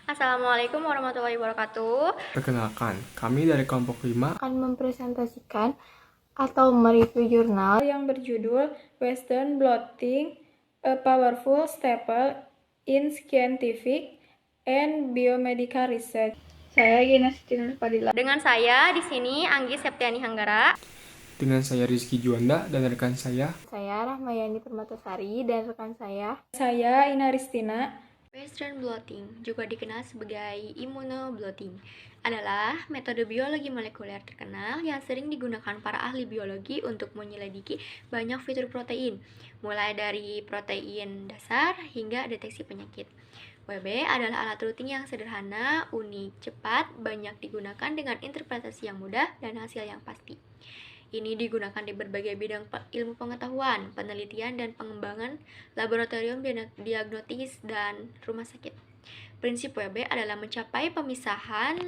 Assalamualaikum warahmatullahi wabarakatuh. Perkenalkan, kami dari kelompok 5 akan mempresentasikan atau mereview jurnal yang berjudul Western Blotting, a Powerful Staple in Scientific and Biomedical Research. Saya Gina Siti Fadila. Dengan saya di sini Anggi Septiani Hanggara. dengan saya Rizky Juanda dan rekan saya. Saya Rahmayani Permatasari dan rekan saya Ina Ristina. Western blotting, juga dikenal sebagai immunoblotting, adalah metode biologi molekuler terkenal yang sering digunakan para ahli biologi untuk menyelidiki banyak fitur protein, mulai dari protein dasar hingga deteksi penyakit. WB adalah alat routing yang sederhana, unik, cepat, banyak digunakan dengan interpretasi yang mudah dan hasil yang pasti. Ini digunakan di berbagai bidang ilmu pengetahuan, penelitian, dan pengembangan laboratorium diagnosis dan rumah sakit. Prinsip WB adalah mencapai pemisahan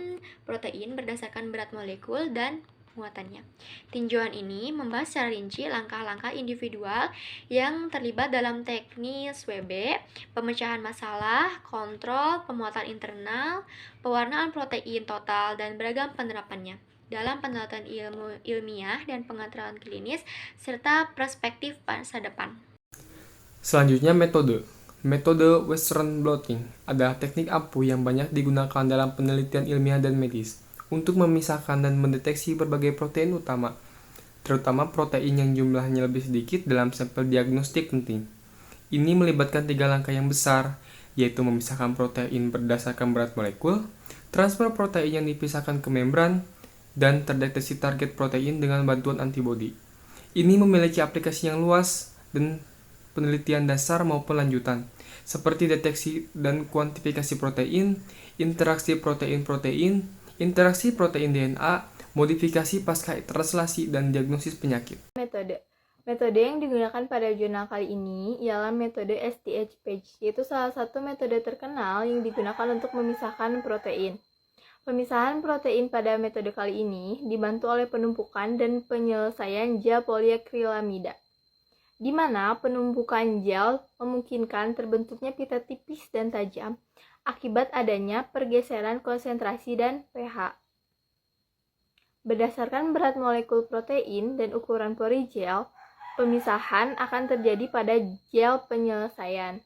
protein berdasarkan berat molekul dan muatannya. Tinjauan ini membahas secara rinci langkah-langkah individual yang terlibat dalam teknis WB, pemecahan masalah, kontrol, pemuatan internal, pewarnaan protein total, dan beragam penerapannya dalam penelitian ilmiah dan pengetahuan klinis, serta perspektif masa depan. Selanjutnya metode. Metode Western blotting adalah teknik ampuh yang banyak digunakan dalam penelitian ilmiah dan medis untuk memisahkan dan mendeteksi berbagai protein utama, terutama protein yang jumlahnya lebih sedikit dalam sampel diagnostik penting. Ini melibatkan 3 langkah yang besar, yaitu memisahkan protein berdasarkan berat molekul, transfer protein yang dipisahkan ke membran, dan terdeteksi target protein dengan bantuan antibodi. Ini memiliki aplikasi yang luas dan penelitian dasar maupun lanjutan, seperti deteksi dan kuantifikasi protein, interaksi protein-protein, interaksi protein DNA, modifikasi pasca translasi, dan diagnosis penyakit. Metode yang digunakan pada jurnal kali ini ialah metode SDH-PAGE, yaitu salah satu metode terkenal yang digunakan untuk memisahkan protein. Pemisahan protein pada metode kali ini dibantu oleh penumpukan dan penyelesaian gel poliakrilamida, di mana penumpukan gel memungkinkan terbentuknya pita tipis dan tajam akibat adanya pergeseran konsentrasi dan pH. Berdasarkan berat molekul protein dan ukuran pori gel, pemisahan akan terjadi pada gel penyelesaian.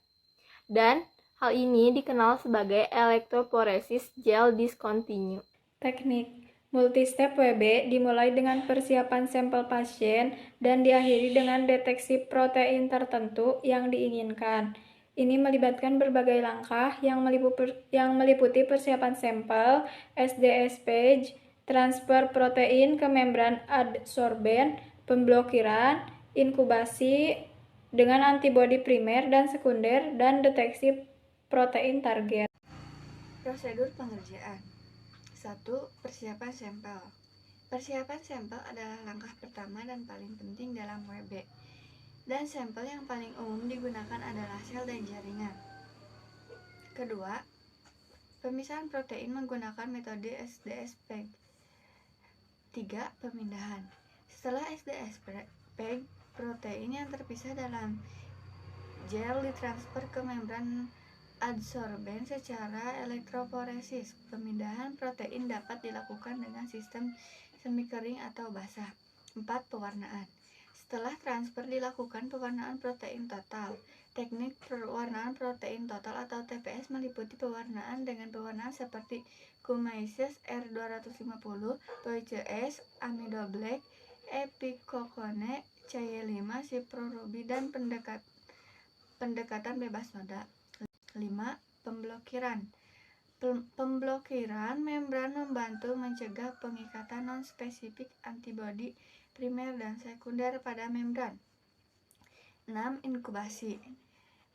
Dan hal ini dikenal sebagai elektroporesis gel discontinue. Teknik multistep WB dimulai dengan persiapan sampel pasien dan diakhiri dengan deteksi protein tertentu yang diinginkan. Ini melibatkan berbagai langkah yang meliputi persiapan sampel, SDS-PAGE, transfer protein ke membran adsorben, pemblokiran, inkubasi dengan antibodi primer dan sekunder, dan deteksi protein target. Prosedur pengerjaan. 1. Persiapan sampel. Persiapan sampel adalah langkah pertama dan paling penting dalam WB. Dan sampel yang paling umum digunakan adalah sel dan jaringan. Kedua, pemisahan protein menggunakan metode SDS-PAGE. 3. Pemindahan. Setelah SDS-PAGE, protein yang terpisah dalam gel ditransfer ke membran adsorben secara elektroporesis. Pemindahan protein dapat dilakukan dengan sistem semi kering atau basah. 4. Pewarnaan. Setelah transfer dilakukan pewarnaan protein total. Teknik pewarnaan protein total atau TPS meliputi pewarnaan dengan pewarnaan seperti Cumaces R250, Toices, Amido Black, Epicocone, CY5, Ciproruby, dan pendekatan bebas noda. 5. Pemblokiran. Pemblokiran membran membantu mencegah pengikatan non-spesifik antibodi primer dan sekunder pada membran. 6. Inkubasi.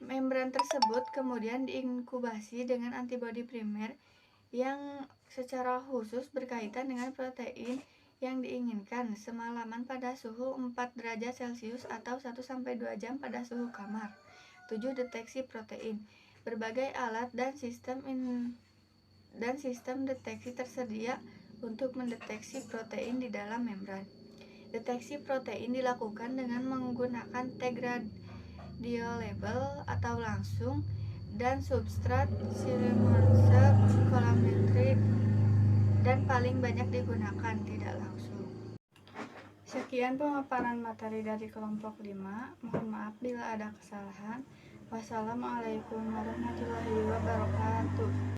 Membran tersebut kemudian diinkubasi dengan antibodi primer yang secara khusus berkaitan dengan protein yang diinginkan semalaman pada suhu 4 derajat Celcius atau 1-2 jam pada suhu kamar. 7. Deteksi protein. Berbagai alat dan sistem deteksi tersedia untuk mendeteksi protein di dalam membran. Deteksi protein dilakukan dengan menggunakan tag radiolabel atau langsung dan substrat sequencer paling banyak digunakan, tidak langsung. Sekian pemaparan materi dari kelompok 5. Mohon maaf bila ada kesalahan. Wassalamualaikum warahmatullahi wabarakatuh.